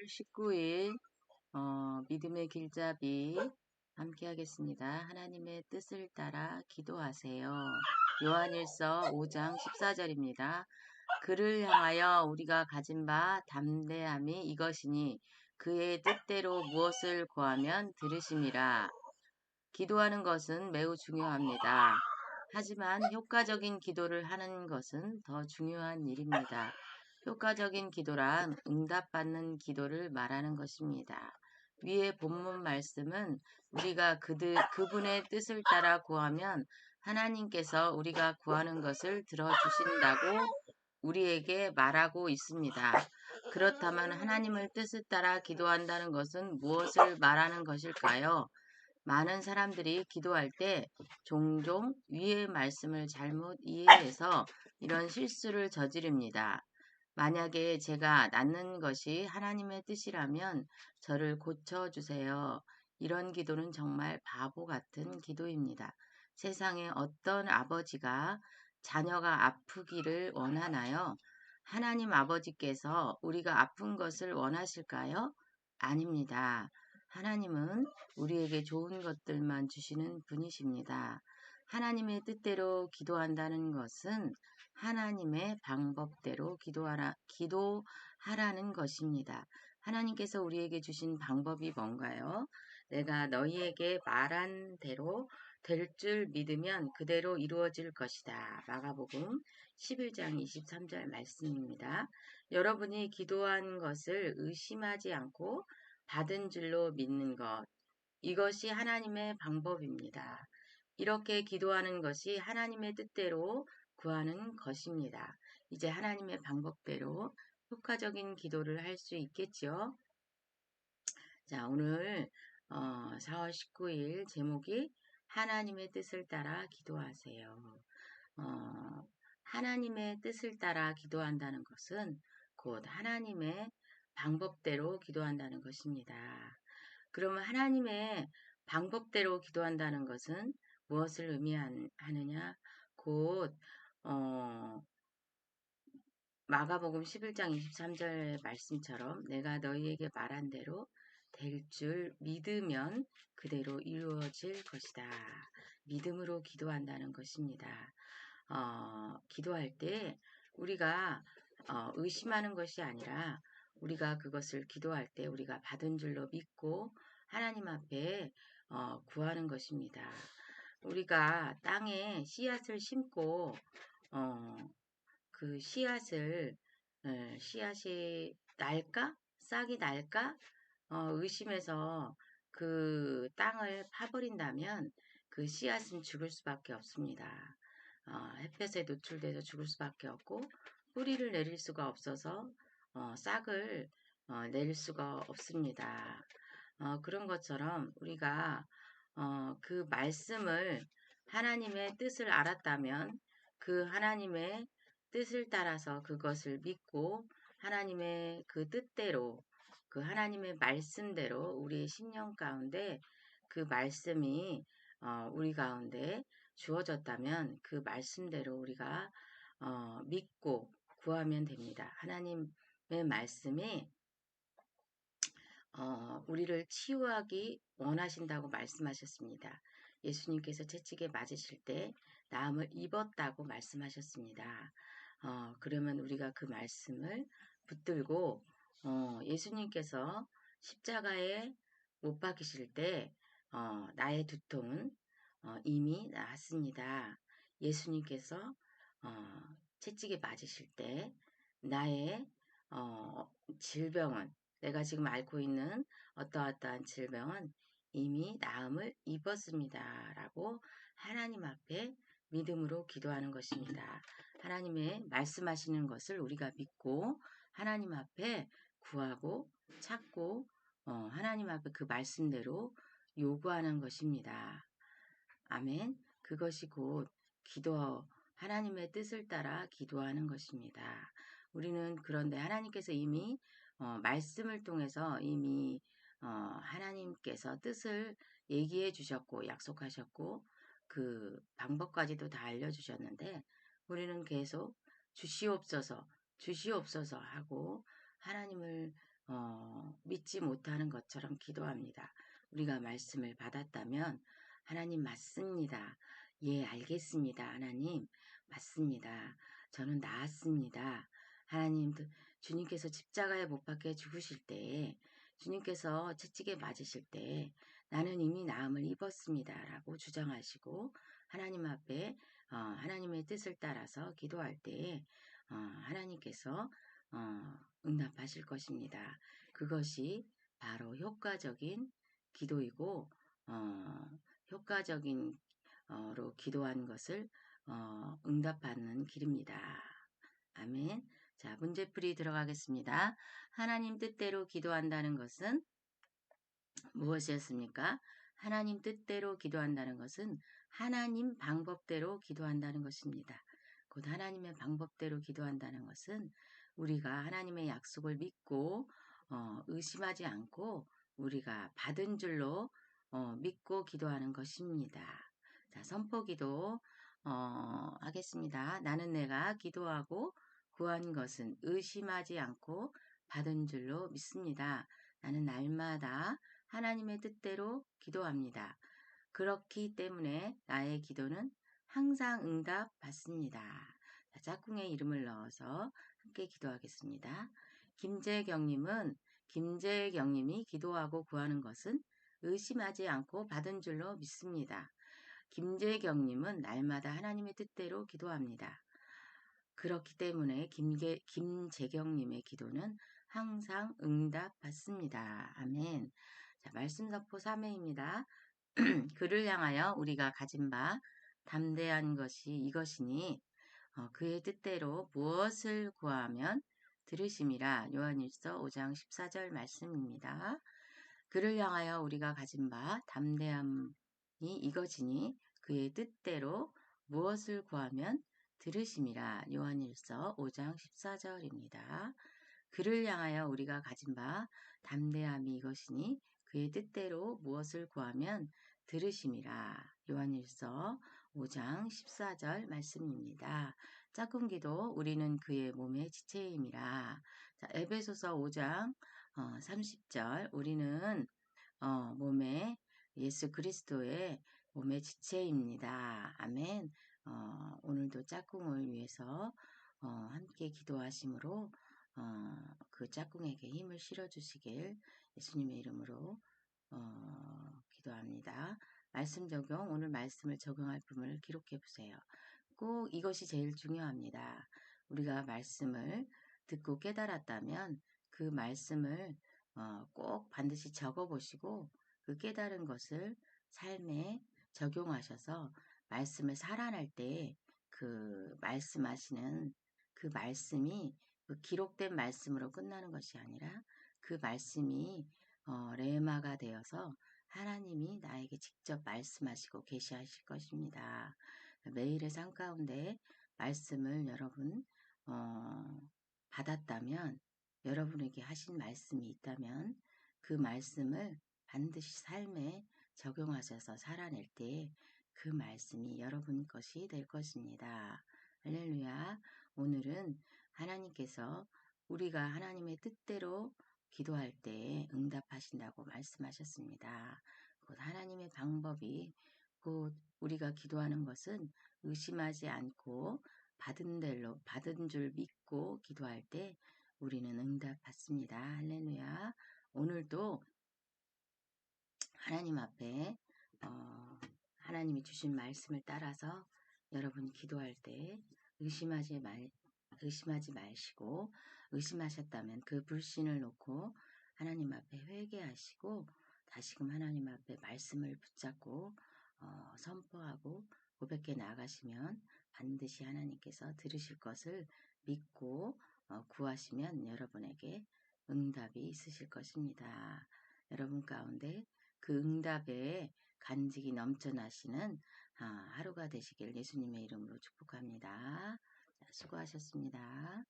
19일 믿음의 길잡이 함께 하겠습니다. 하나님의 뜻을 따라 기도하세요. 요한일서 5장 14절입니다. 그를 향하여 우리가 가진 바 담대함이 이것이니 그의 뜻대로 무엇을 구하면 들으심이라. 기도하는 것은 매우 중요합니다. 하지만 효과적인 기도를 하는 것은 더 중요한 일입니다. 효과적인 기도란 응답받는 기도를 말하는 것입니다. 위의 본문 말씀은 우리가 그분의 뜻을 따라 구하면 하나님께서 우리가 구하는 것을 들어주신다고 우리에게 말하고 있습니다. 그렇다면 하나님의 뜻을 따라 기도한다는 것은 무엇을 말하는 것일까요? 많은 사람들이 기도할 때 종종 위의 말씀을 잘못 이해해서 이런 실수를 저지릅니다. 만약에 제가 낳는 것이 하나님의 뜻이라면 저를 고쳐주세요. 이런 기도는 정말 바보 같은 기도입니다. 세상에 어떤 아버지가 자녀가 아프기를 원하나요? 하나님 아버지께서 우리가 아픈 것을 원하실까요? 아닙니다. 하나님은 우리에게 좋은 것들만 주시는 분이십니다. 하나님의 뜻대로 기도한다는 것은 하나님의 방법대로 기도하라는 것입니다. 하나님께서 우리에게 주신 방법이 뭔가요? 내가 너희에게 말한 대로 될 줄 믿으면 그대로 이루어질 것이다. 마가복음 11장 23절 말씀입니다. 여러분이 기도한 것을 의심하지 않고 받은 줄로 믿는 것. 이것이 하나님의 방법입니다. 이렇게 기도하는 것이 하나님의 뜻대로 구하는 것입니다. 이제 하나님의 방법대로 효과적인 기도를 할 수 있겠죠. 자, 오늘 4월 19일 제목이 하나님의 뜻을 따라 기도하세요. 하나님의 뜻을 따라 기도한다는 것은 곧 하나님의 방법대로 기도한다는 것입니다. 그러면 하나님의 방법대로 기도한다는 것은 무엇을 의미하느냐? 곧 마가복음 11장 23절 말씀처럼 내가 너희에게 말한 대로 될 줄 믿으면 그대로 이루어질 것이다. 믿음으로 기도한다는 것입니다. 기도할 때 우리가 의심하는 것이 아니라 우리가 그것을 기도할 때 우리가 받은 줄로 믿고 하나님 앞에 구하는 것입니다. 우리가 땅에 씨앗을 심고 그 씨앗이 날까? 싹이 날까? 의심해서 그 땅을 파버린다면 그 씨앗은 죽을 수밖에 없습니다. 햇볕에 노출돼서 죽을 수밖에 없고 뿌리를 내릴 수가 없어서 싹을 낼 수가 없습니다. 그런 것처럼 우리가 그 말씀을 하나님의 뜻을 알았다면 그 하나님의 뜻을 따라서 그것을 믿고 하나님의 그 뜻대로 그 하나님의 말씀대로 우리의 신령 가운데 그 말씀이 우리 가운데 주어졌다면 그 말씀대로 우리가 믿고 구하면 됩니다. 하나님의 말씀이 우리를 치유하기 원하신다고 말씀하셨습니다. 예수님께서 채찍에 맞으실 때 나음을 입었다고 말씀하셨습니다. 그러면 우리가 그 말씀을 붙들고 예수님께서 십자가에 못 박히실 때 나의 두통은 이미 나았습니다. 예수님께서 채찍에 맞으실 때 나의 질병은 내가 지금 앓고 있는 어떠한 질병은 이미 나음을 입었습니다. 라고 하나님 앞에 믿음으로 기도하는 것입니다. 하나님의 말씀하시는 것을 우리가 믿고 하나님 앞에 구하고 찾고 하나님 앞에 그 말씀대로 요구하는 것입니다. 아멘. 그것이 곧 하나님의 뜻을 따라 기도하는 것입니다. 우리는 그런데 하나님께서 이미 말씀을 통해서 이미 하나님께서 뜻을 얘기해 주셨고 약속하셨고 그 방법까지도 다 알려주셨는데 우리는 계속 주시옵소서 하고 하나님을 믿지 못하는 것처럼 기도합니다. 우리가 말씀을 받았다면 하나님 맞습니다. 예, 알겠습니다. 하나님 맞습니다. 저는 나았습니다. 하나님, 주님께서 십자가에 못 박혀 죽으실 때, 주님께서 채찍에 맞으실 때 나는 이미 나음을 입었습니다. 라고 주장하시고 하나님 앞에 하나님의 뜻을 따라서 기도할 때 하나님께서 응답하실 것입니다. 그것이 바로 효과적인 기도이고 효과적인 로 기도한 것을 응답받는 길입니다. 아멘. 자, 문제풀이 들어가겠습니다. 하나님 뜻대로 기도한다는 것은 무엇이었습니까? 하나님 뜻대로 기도한다는 것은 하나님 방법대로 기도한다는 것입니다. 곧 하나님의 방법대로 기도한다는 것은 우리가 하나님의 약속을 믿고 의심하지 않고 우리가 받은 줄로 믿고 기도하는 것입니다. 자, 선포기도 하겠습니다. 나는 내가 기도하고 구한 것은 의심하지 않고 받은 줄로 믿습니다. 나는 날마다 하나님의 뜻대로 기도합니다. 그렇기 때문에 나의 기도는 항상 응답 받습니다. 자, 짝꿍의 이름을 넣어서 함께 기도하겠습니다. 김재경님이 기도하고 구하는 것은 의심하지 않고 받은 줄로 믿습니다. 김재경님은 날마다 하나님의 뜻대로 기도합니다. 그렇기 때문에 김재경님의 기도는 항상 응답받습니다. 아멘. 자, 말씀 선포 3회입니다. 그를 향하여 우리가 가진 바 담대한 것이 이것이니 그의 뜻대로 무엇을 구하면 들으심이라. 요한일서 5장 14절 말씀입니다. 그를 향하여 우리가 가진 바 담대함이 이것이니 그의 뜻대로 무엇을 구하면 들으심이라. 요한일서 5장 14절입니다. 그를 향하여 우리가 가진 바 담대함이 이것이니 그의 뜻대로 무엇을 구하면 들으심이라. 요한일서 5장 14절 말씀입니다. 짝꿍기도 우리는 그의 몸의 지체임이라. 자, 에베소서 5장 30절 우리는 몸의 예수 그리스도의 몸의 지체입니다. 아멘. 오늘도 짝꿍을 위해서 함께 기도하심으로 그 짝꿍에게 힘을 실어주시길 예수님의 이름으로 기도합니다. 말씀 적용, 오늘 말씀을 적용할 부분을 기록해 보세요. 꼭 이것이 제일 중요합니다. 우리가 말씀을 듣고 깨달았다면 그 말씀을 꼭 반드시 적어보시고 그 깨달은 것을 삶에 적용하셔서 말씀을 살아날 때 그 말씀하시는 그 말씀이 그 기록된 말씀으로 끝나는 것이 아니라 그 말씀이 레마가 되어서 하나님이 나에게 직접 말씀하시고 계시하실 것입니다. 매일의 삶 가운데 말씀을 여러분 받았다면 여러분에게 하신 말씀이 있다면 그 말씀을 반드시 삶에 적용하셔서 살아낼 때 그 말씀이 여러분 것이 될 것입니다. 할렐루야. 오늘은 하나님께서 우리가 하나님의 뜻대로 기도할 때 응답하신다고 말씀하셨습니다. 곧 하나님의 방법이 곧 우리가 기도하는 것은 의심하지 않고 받은 줄 믿고 기도할 때 우리는 응답받습니다. 할렐루야. 오늘도 하나님 앞에 하나님이 주신 말씀을 따라서 여러분 기도할 때 의심하지 마시고 의심하셨다면 그 불신을 놓고 하나님 앞에 회개하시고 다시금 하나님 앞에 말씀을 붙잡고 선포하고 고백해 나가시면 반드시 하나님께서 들으실 것을 믿고 구하시면 여러분에게 응답이 있으실 것입니다. 여러분 가운데 그 응답에 간직이 넘쳐나시는 하루가 되시길 예수님의 이름으로 축복합니다. 수고하셨습니다.